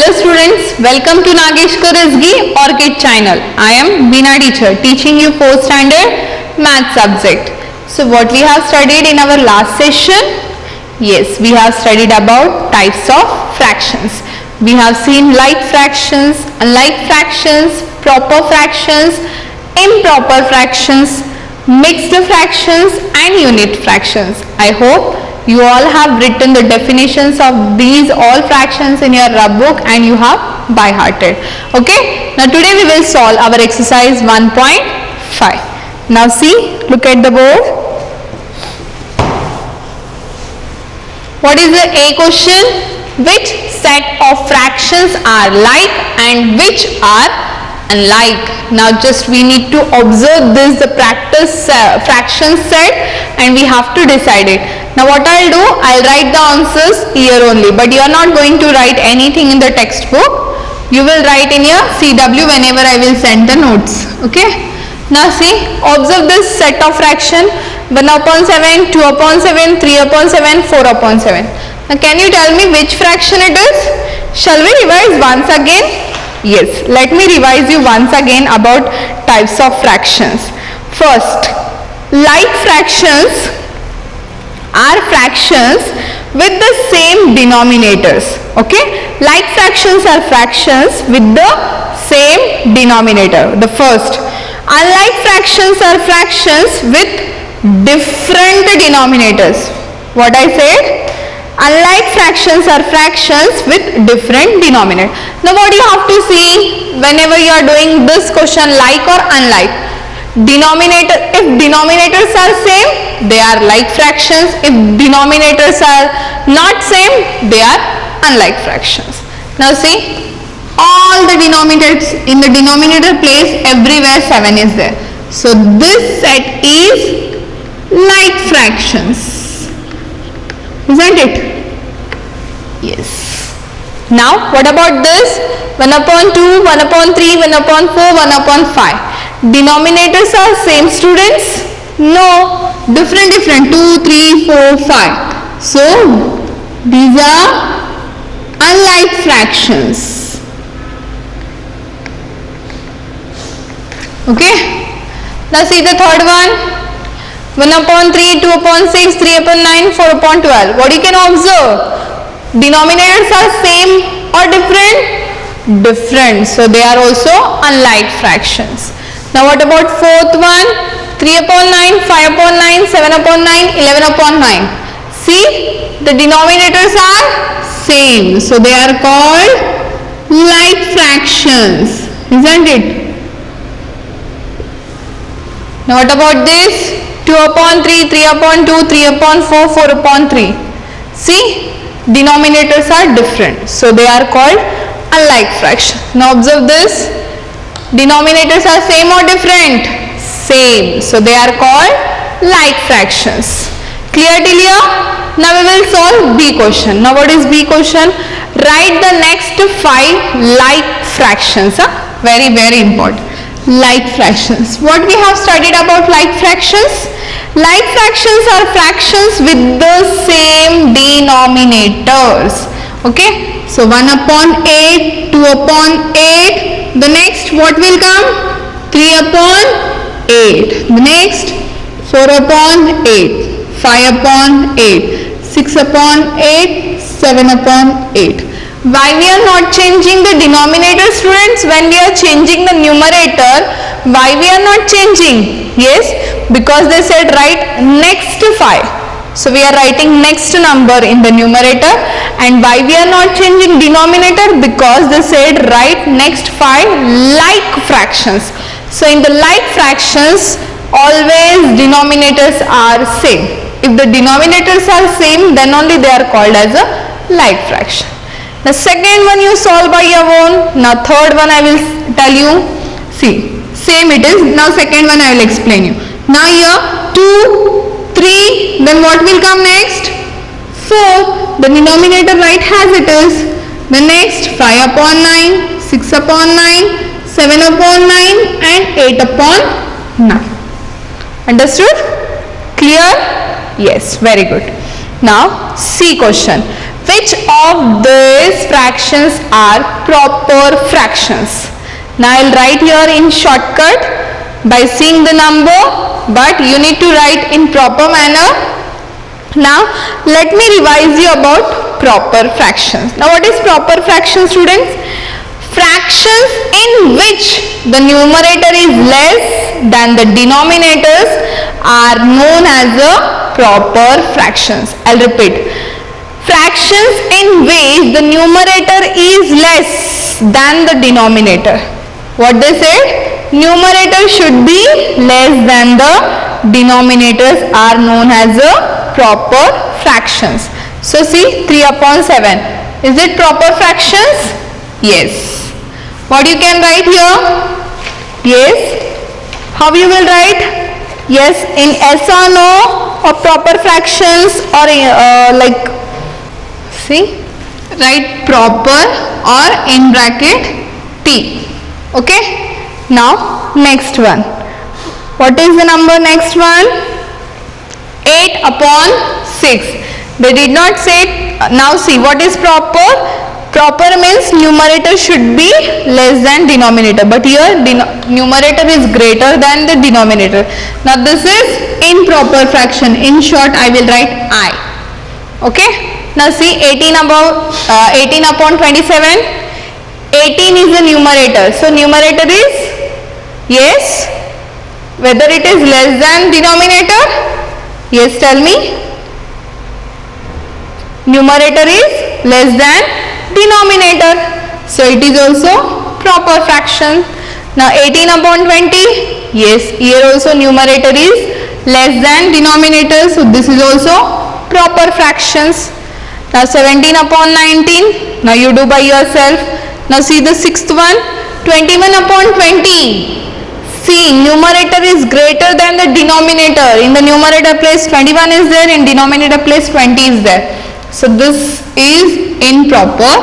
Hello students, welcome to Nageshkar Rizgi Orchid channel. I am Beena teacher teaching you 4th standard math subject. So what we have studied in our last session? Yes, we have studied about types of fractions. We have seen like fractions, unlike fractions, proper fractions, improper fractions, mixed fractions and unit fractions. I hope you all have written the definitions of these all fractions in your rub book and you have by hearted. Okay, now today we will solve our exercise 1.5. Now see, look at the board. What is the A question? Which set of fractions are like and which are unlike? Now just we need to observe this, the practice fraction set, and we have to decide it. Now what I'll do, I'll write the answers here only, but you are not going to write anything in the textbook. You will write in your CW whenever I will send the notes. Okay. Now see, observe this set of fraction 1/7, 2/7, 3/7, 4/7. Now can you tell me which fraction it is? Shall we revise once again? Yes, let me revise you once again about types of fractions. First, like fractions are fractions with the same denominators. Okay, like fractions are fractions with the same denominator. The first. Unlike fractions are fractions with different denominators. What I said? Unlike fractions are fractions with different denominator. Now what you have to see whenever you are doing this question, like or unlike? Denominator, if denominators are same, they are like fractions. If denominators are not same, they are unlike fractions. Now see, all the denominators, in the denominator place everywhere 7 is there. So this set is like fractions, isn't it? Yes. Now what about this? 1/2, 1/3, 1/4, 1/5. Denominators are same, students? No, different, 2, 3, 4, 5. So these are unlike fractions. Okay. Now see the third one. 1/3, 2/6, 3/9, 4/12. What you can observe? Denominators are same or different? Different. So they are also unlike fractions. Now what about fourth one? 3/9, 5/9, 7/9, 11/9. See, the denominators are same. So they are called like fractions, isn't it? Now what about this? 2/3, 3/2, 3/4, 4/3. See, denominators are different. So they are called unlike fractions. Now observe this. Denominators are same or different? Same. So they are called like fractions. Clear till here? Now we will solve B question. Now what is B question? Write the next 5 like fractions. Very, very important. Like fractions. What we have studied about like fractions? Like fractions are fractions with the same denominators. Okay. So 1/8, 2/8. The next what will come? 3/8. The next 4/8, 5/8, 6/8, 7/8. Why we are not changing the denominator, students? When we are changing the numerator, why we are not changing? Yes, because they said write next 5. So we are writing next number in the numerator. And why we are not changing denominator? Because they said write next 5 like fractions. So in the like fractions, always denominators are same. If the denominators are same, then only they are called as a like fraction. The second one you solve by your own. Now third one I will tell you. See, same it is. Now second one I will explain you. Now here 2, 3, then what will come next? 4. The denominator right as it is. The next 5/9, 6/9, 7/9 and 8/9. Understood? Clear? Yes, very good. Now C question. Which of these fractions are proper fractions? Now I'll write here in shortcut by seeing the number, but you need to write in proper manner. Now let me revise you about proper fractions. Now what is proper fraction, students? Fractions in which the numerator is less than the denominators are known as a proper fractions. I'll repeat. Fractions in which the numerator is less than the denominator. What they said? Numerator should be less than the denominators are known as a proper fractions. So see, 3 upon 7. Is it proper fractions? Yes. What you can write here? Yes. How you will write? Yes, in yes or no, or proper fractions, or like, see, write proper or in bracket T. Okay. Now next one. What is the number next one? 8 upon 6. They did not say. Now see, what is proper? Proper means numerator should be less than denominator, but here numerator is greater than the denominator. Now this is improper fraction. In short, I will write I. Okay. Now see, 18 upon 27. 18 is the numerator. So numerator is, yes, whether it is less than denominator? Yes, tell me. Numerator is less than denominator, so it is also proper fraction. Now 18 upon 20, yes, here also numerator is less than denominator, so this is also proper fractions. Now 17 upon 19, now you do by yourself. Now see the sixth one, 21 upon 20. See, numerator is greater than the denominator. In the numerator place 21 is there, in denominator place 20 is there. So this is improper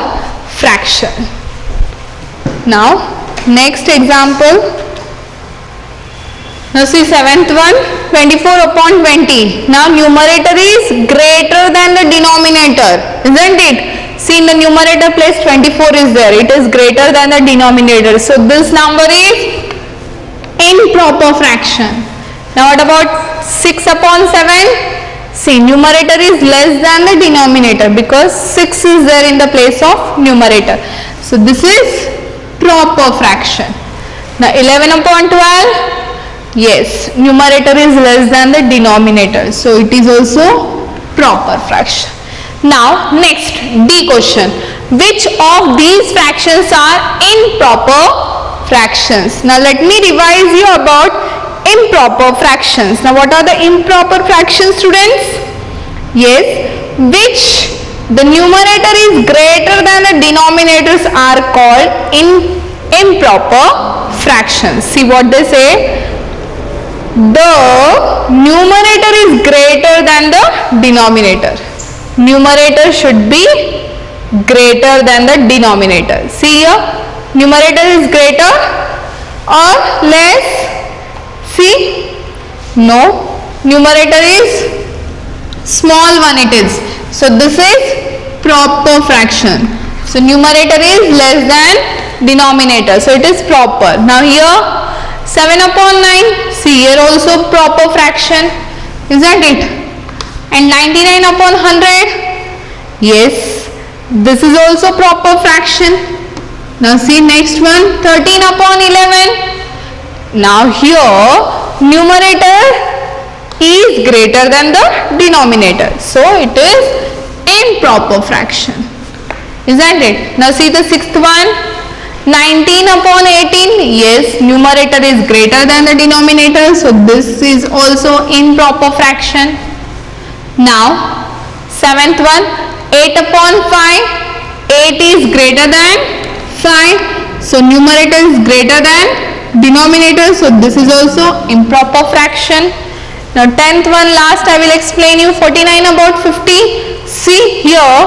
fraction. Now next example. Now see, seventh one, 24 upon 20. Now numerator is greater than the denominator, isn't it? See, in the numerator place 24 is there. It is greater than the denominator. So this number is improper fraction. Now what about 6 upon 7? See, numerator is less than the denominator because 6 is there in the place of numerator. So this is proper fraction. Now 11 upon 12, yes, numerator is less than the denominator. So it is also proper fraction. Now next D question. Which of these fractions are improper fractions? Now let me revise you about improper fractions. Now what are the improper fractions, students? Yes, which the numerator is greater than the denominators are called improper fractions. See what they say. The numerator is greater than the denominator. Numerator should be greater than the denominator. See here, numerator is greater or less? See, no, numerator is small one it is. So this is proper fraction. So numerator is less than denominator. So it is proper. Now here 7 upon 9. See, here also proper fraction, isn't it? And 99 upon 100. Yes, this is also proper fraction. Now see next one, 13 upon 11. Now here numerator is greater than the denominator. So it is improper fraction, isn't it? Now see the sixth one, 19 upon 18. Yes, numerator is greater than the denominator. So this is also improper fraction. Now seventh one, 8 upon 5. 8 is greater than 5. So numerator is greater than denominator, so this is also improper fraction. Now 10th one, last I will explain you, 49 about 50. See here,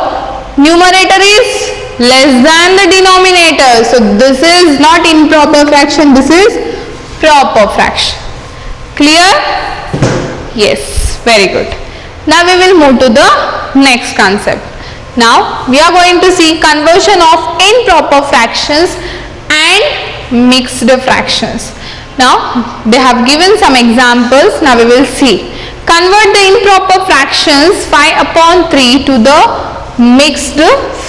numerator is less than the denominator, so this is not improper fraction, this is proper fraction. Clear? Yes, very good. Now we will move to the next concept. Now we are going to see conversion of improper fractions and mixed fractions. Now they have given some examples. Now we will see. Convert the improper fractions 5 upon 3 to the mixed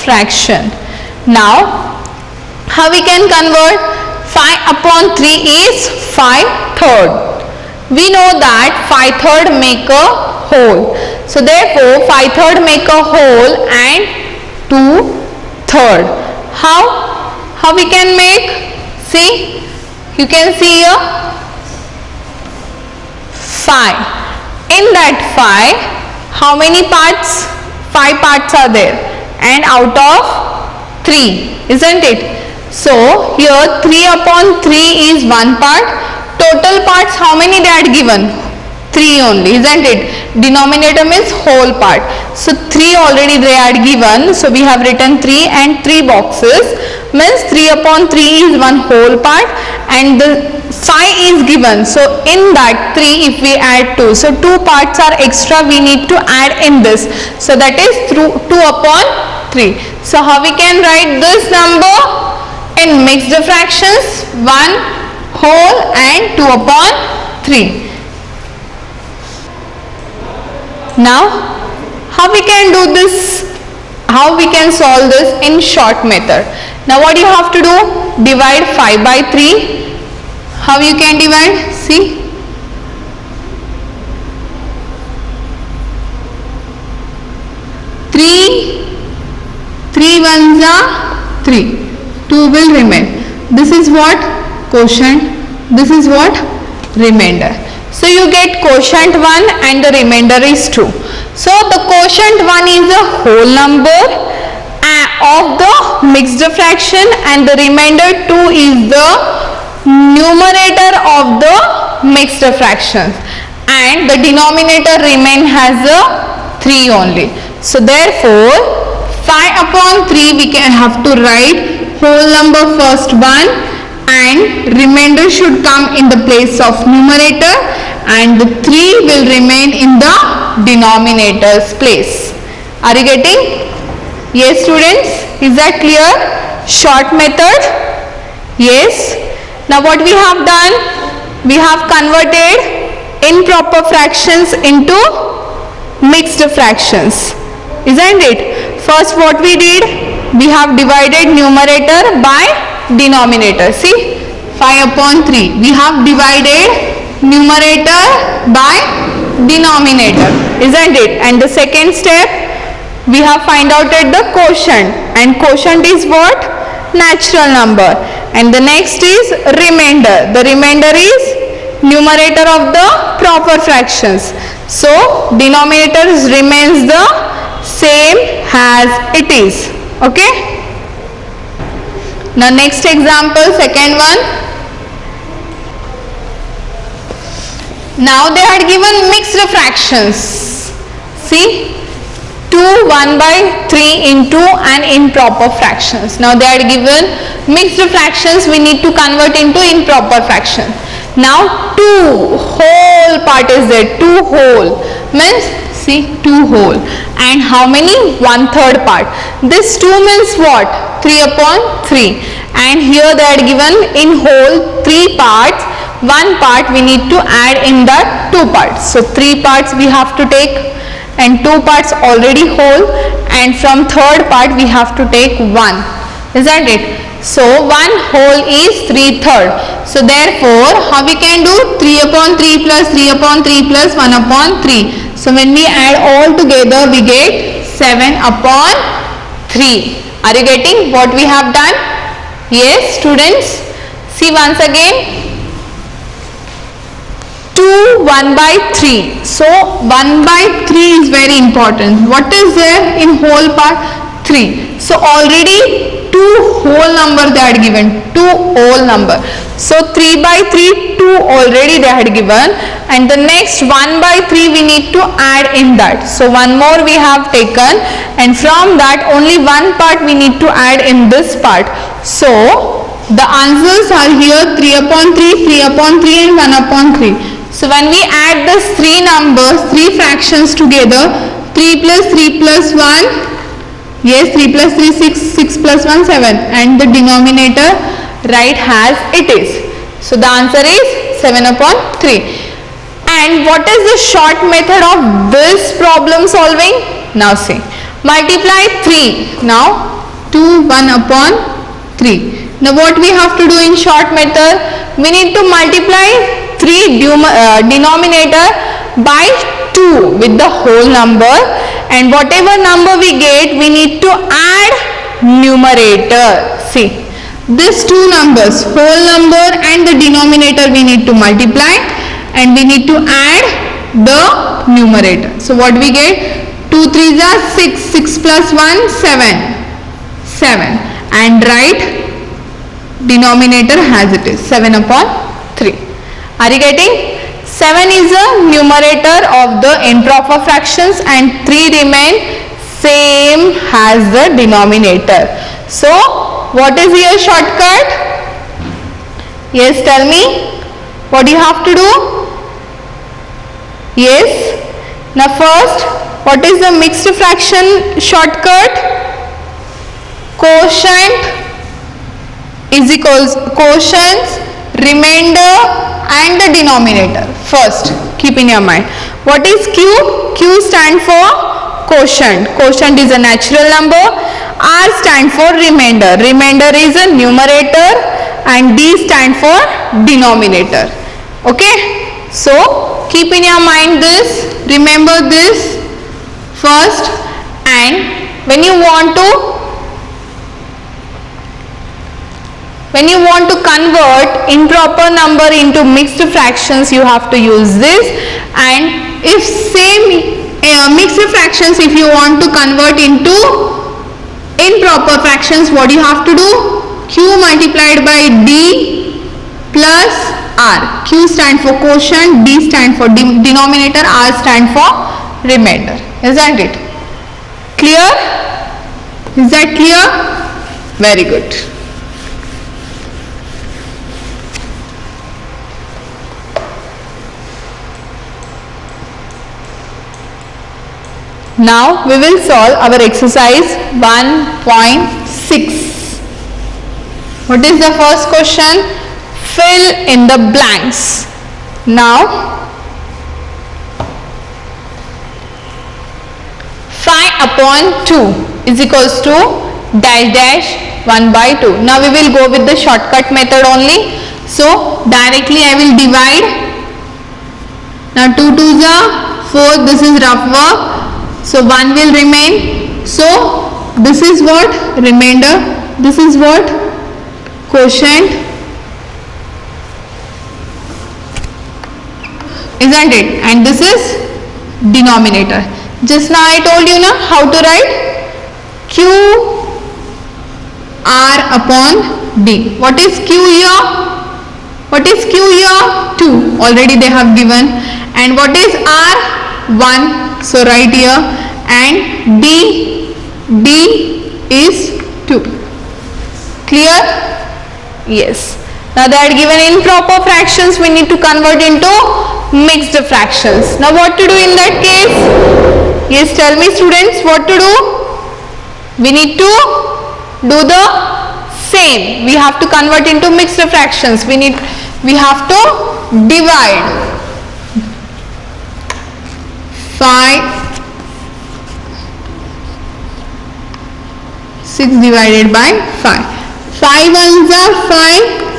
fraction. Now how we can convert? 5 upon 3 is 5/3. We know that 5/3 make a whole. So therefore 5/3 make a whole and 2/3. How we can make? See, you can see here 5. In that 5, how many parts? 5 parts are there, and out of 3, isn't it? So here 3 upon 3 is 1 part. Total parts how many they had given? 3 only, isn't it? Denominator means whole part. So 3 already they had given. So we have written 3 and 3 boxes. Means 3 upon 3 is 1 whole part, and the 5 is given. So in that 3 if we add 2. So 2 parts are extra we need to add in this. So that is 2 upon 3. So how we can write this number in mixed fractions? 1 whole and 2 upon 3. Now how we can do this? How we can solve this in short method? Now what you have to do? Divide 5 by 3. How you can divide? See, 3 ones are 3. 2 will remain. This is what? Quotient. This is what? Remainder. So you get quotient 1 and the remainder is 2. So the quotient 1 is a whole number of the mixed fraction, and the remainder 2 is the numerator of the mixed fractions, and the denominator remain has a 3 only. So therefore 5 upon 3 we can have to write whole number first 1, and remainder should come in the place of numerator, and the 3 will remain in the denominator's place. Are you getting? Yes students, is that clear? Short method? Yes. Now what we have done? We have converted improper fractions into mixed fractions, isn't it? First what we did? We have divided numerator by denominator. See, 5 upon 3. We have divided numerator by denominator, isn't it? And the second step, we have find out at the quotient, and quotient is what? Natural number. And the next is remainder. The remainder is numerator of the proper fractions. So denominator remains the same as it is. Okay. Now next example, second one. Now they had given mixed fractions. See, 2 1 by 3 into an improper fractions. Now they had given mixed fractions, we need to convert into improper fraction. Now 2 whole part is there, 2 whole means, see, 2 whole, and how many? 1/3 part. This 2 means what? 3 upon 3, and here they had given in whole 3 parts. 1 part we need to add in that 2 parts. So 3 parts we have to take, and 2 parts already whole, and from third part we have to take 1, isn't it? So 1 whole is 3/3. So therefore how we can do? 3 upon 3 plus 3 upon 3 plus 1 upon 3. So when we add all together we get 7 upon 3. Are you getting what we have done? Yes students. See once again, 2 1 by 3. So 1 by 3 is very important. What is there in whole part? 3. So already 2 whole number they had given, 2 whole number. So 3 by 3, 2 already they had given, and the next 1 by 3 we need to add in that. So one more we have taken, and from that only 1 part we need to add in this part. So the answers are here 3 upon 3, 3 upon 3 and 1 upon 3. So when we add these 3 numbers, 3 fractions together, 3 plus 1, Yes, 3 plus 3 6, 6 plus 1 7, and the denominator right has it is. So the answer is 7 upon 3. And what is the short method of this problem solving? Now see, multiply 3. Now 2 1 upon 3. Now what we have to do in short method? We need to multiply 3 denominator by 2 with the whole number, and whatever number we get we need to add numerator. See, these two numbers, whole number and the denominator, we need to multiply and we need to add the numerator. So what we get? 2 3s are 6, 6 plus 1 7, 7, and write denominator as it is 7 upon 3. Are you getting? 7 is the numerator of the improper fractions and 3 remain same as the denominator. So what is your shortcut? Yes, tell me. What do you have to do? Yes. Now first, what is the mixed fraction shortcut? Quotient is equals quotients, remainder and the denominator. First, keep in your mind. What is Q? Q stand for quotient. Quotient is a natural number. R stand for remainder. Remainder is a numerator and D stand for denominator. Okay? So, keep in your mind this. Remember this first, and when you want to convert improper number into mixed fractions, you have to use this. And if same mixed fractions, if you want to convert into improper fractions, what you have to do? Q multiplied by D plus R. Q stand for quotient, D stand for denominator, R stand for remainder. Isn't it clear? Is that clear? Very good. Now we will solve our exercise 1.6. What is the first question? Fill in the blanks. Now 5 upon 2 is equals to dash dash 1 by 2. Now we will go with the shortcut method only. So directly I will divide. Now 2 2s are 4. This is rough work. So 1 will remain. So this is what? Remainder. This is what? Quotient. Isn't it? And this is denominator. Just now I told you now how to write Q R upon D. What is Q here? What is Q here? 2. Already they have given. And what is R? 1. So right here. And D is 2. Clear? Yes. Now they are given improper fractions, we need to convert into mixed fractions. Now what to do in that case? Yes, tell me students, what to do? We need to do the same. We have to convert into mixed fractions. We have to divide 5, 6 divided by 5. 5 ones are 5.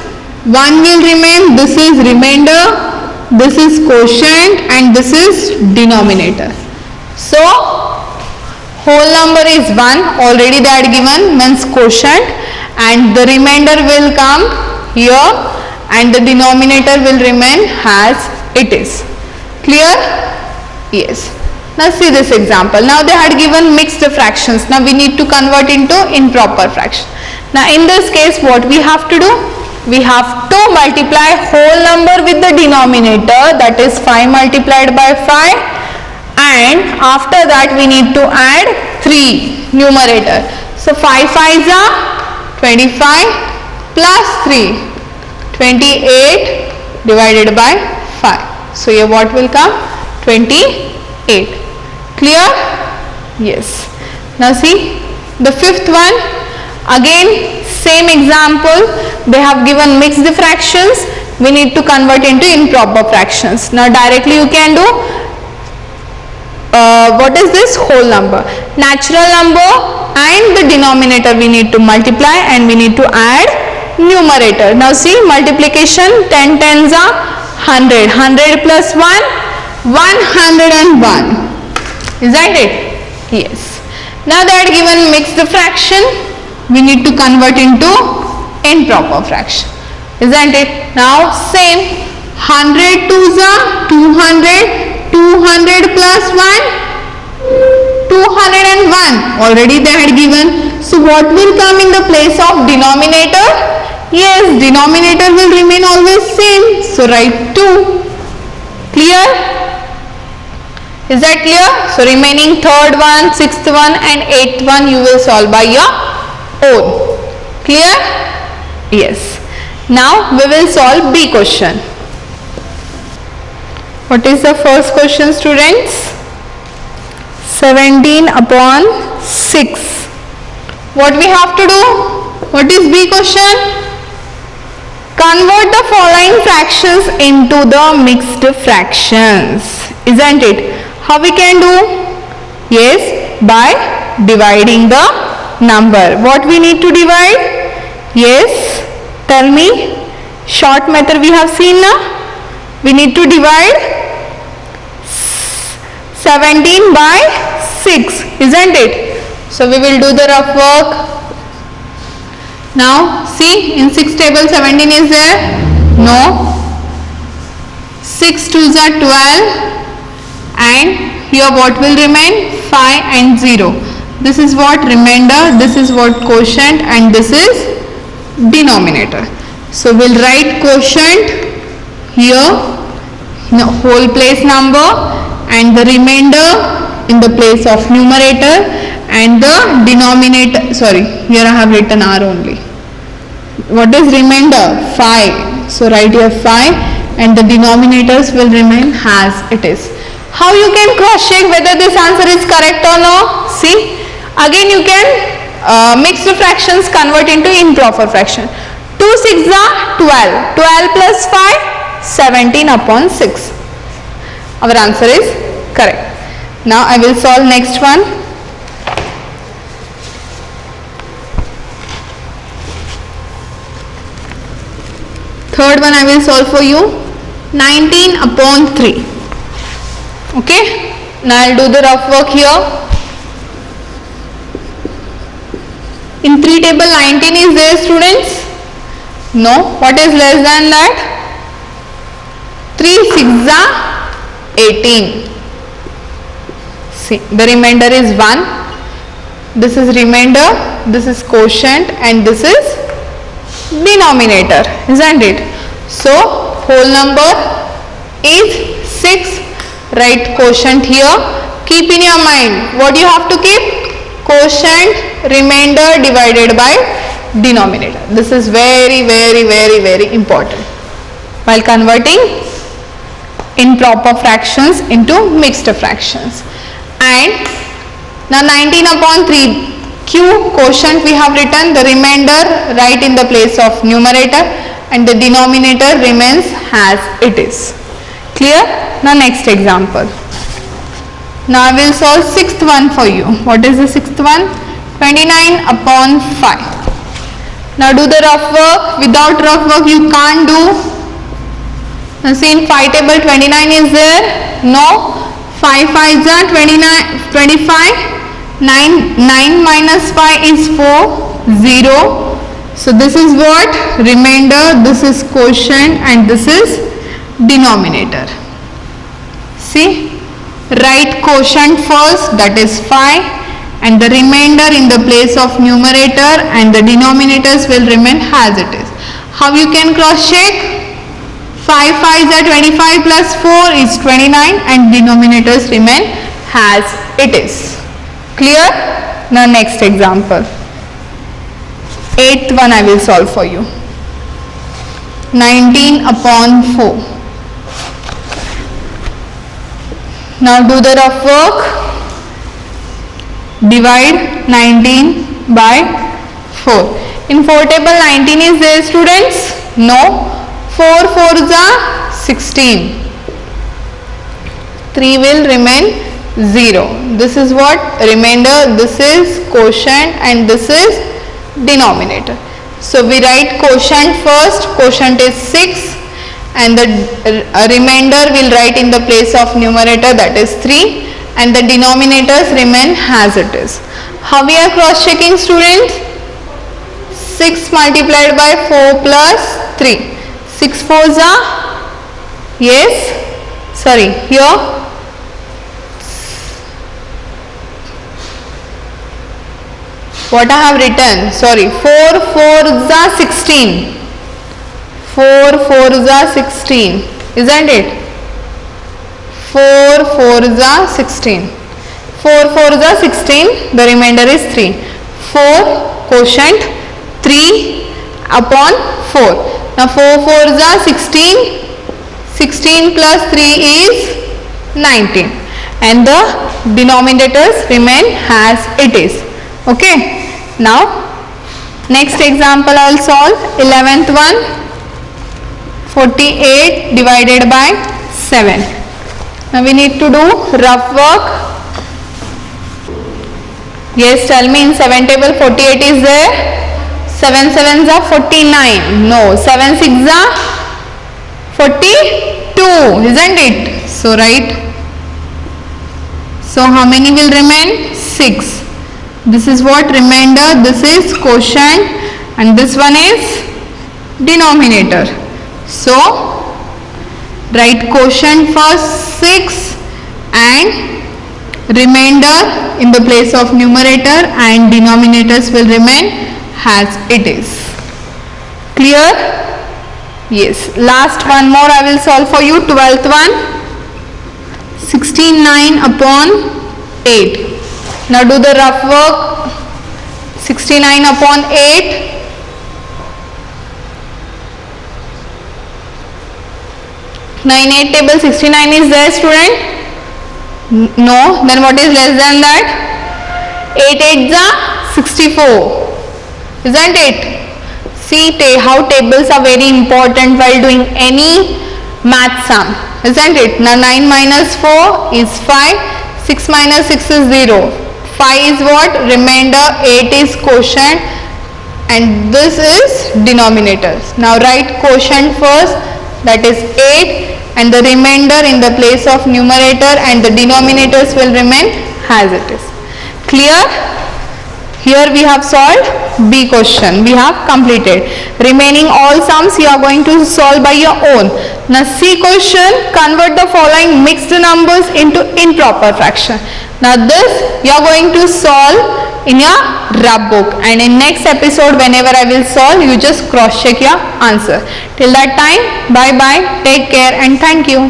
1 will remain. This is remainder. This is quotient and this is denominator. So whole number is 1. Already they are given, means quotient, and the remainder will come here and the denominator will remain as it is. Clear? Yes. Now see this example. Now they had given mixed fractions. Now we need to convert into improper fraction. Now in this case what we have to do? We have to multiply whole number with the denominator, that is 5 multiplied by 5, and after that we need to add 3 numerator. So 5 5s are 25 plus 3, 28 divided by 5. So here what will come? 28. Clear? Yes. Now see, The fifth one, again same example, they have given mixed fractions, we need to convert into improper fractions. Now directly you can do, what is this? Whole number. Natural number and the denominator we need to multiply and we need to add numerator. Now see, multiplication, 10 tens are 100, 100 plus 1, 101. Isn't it? Yes. Now that given mixed fraction, we need to convert into improper fraction. Isn't it? Now same, 100 twos are 200, 200 plus 1, 201. Already they had given. So what will come in the place of denominator? Yes, denominator will remain always same. So write 2. Clear? Is that clear? So remaining third one, sixth one and eighth one you will solve by your own. Clear? Yes. Now we will solve B question. What is the first question, students? 17 upon 6. What we have to do? What is B question? Convert the following fractions into the mixed fractions. Isn't it? How we can do? Yes, by dividing the number. What we need to divide? Yes, tell me. Short method we have seen now. We need to divide 17 by 6, isn't it? So we will do the rough work. Now see, in 6 table 17 is there? No. 6 twos are 12 and here what will remain? 5 and 0. This is what remainder, this is what quotient and this is denominator. So we'll write quotient here, whole place number, and the remainder in the place of numerator, and the denominator, sorry, here I have written R only. What is remainder? 5. So write here 5 and the denominators will remain as it is. How you can cross check whether this answer is correct or no? See, again you can mix the fractions, convert into improper fraction. 2 6 are 12. 12 plus 5, 17 upon 6. Our answer is correct. Now I will solve next one. Third one I will solve for you. 19 upon 3. Okay. Now I will do the rough work here. In 3 table 19 is there, students? No. What is less than that? 3 6 are 18. See, the remainder is 1. This is remainder, this is quotient and this is denominator, isn't it? So whole number is 6. Write quotient here. Keep in your mind, what you have to keep? Quotient, remainder divided by denominator. This is very important while converting improper fractions into mixed fractions. And now 19 upon 3, Q quotient we have written, the remainder write in the place of numerator and the denominator remains as it is. Clear? Now next example. Now I will solve sixth one for you. What is the sixth one? 29 upon 5. Now do the rough work. Without rough work you can't do. Now see, in 5 table 29 is there? No. 5 5s are 29, 25. 9 minus 5 is 4, 0. So this is what? Remainder, this is quotient and this is denominator. See? Write quotient first, that is 5, and the remainder in the place of numerator and the denominators will remain as it is. How you can cross check? 5 5s are 25 plus 4 is 29 and denominators remain as it is. Clear? Now next example. 8th one I will solve for you. 19 upon 4. Now do the rough work. Divide 19 by 4. In 4 table 19 is there students? No. 4 4s are 16. 3 will remain 0. This is what? Remainder, this is quotient and this is denominator. So we write quotient first. Quotient is 6 and the remainder will write in the place of numerator, that is 3, and the denominators remain as it is. How we are cross checking students? 6 multiplied by 4 plus 3. 6 4s are, yes, sorry, here what I have written, sorry, 4 4s are 16. 4 4s are 16, isn't it? 4 4s are 16. 4 4s are 16, the remainder is 3. 4 quotient 3 upon 4. Now 4 4s are 16. 16 plus 3 is 19. And the denominators remain as it is. Okay. Now next example I will solve. 11th one. 48 divided by 7. Now we need to do rough work. Yes, tell me, in 7 table 48 is there? 7 7s are 49. No, 7 6s are 42, isn't it? So write. So how many will remain? 6. This is what? Remainder. This is quotient and this one is denominator. So write quotient first 6 and remainder in the place of numerator and denominators will remain as it is. Clear? Yes. Last one more I will solve for you. 12th one. 69 upon 8. Now do the rough work. 69 upon 8. 9 8 table 69 is there student? No. Then what is less than that? 8 8s are 64. Isn't it? See how tables are very important while doing any math sum. Isn't it? Now 9 minus 4 is 5. 6 minus 6 is 0. 5 is what? Remainder. 8 is quotient. And this is denominators. Now write quotient first. That is 8. And the remainder in the place of numerator and the denominators will remain as it is. Clear? Here we have solved B question. We have completed. Remaining all sums you are going to solve by your own. Now C question, convert the following mixed numbers into improper fraction. Now this you are going to solve in your rub book, and in next episode whenever I will solve, you just cross check your answer. Till that time, bye bye, take care and thank you.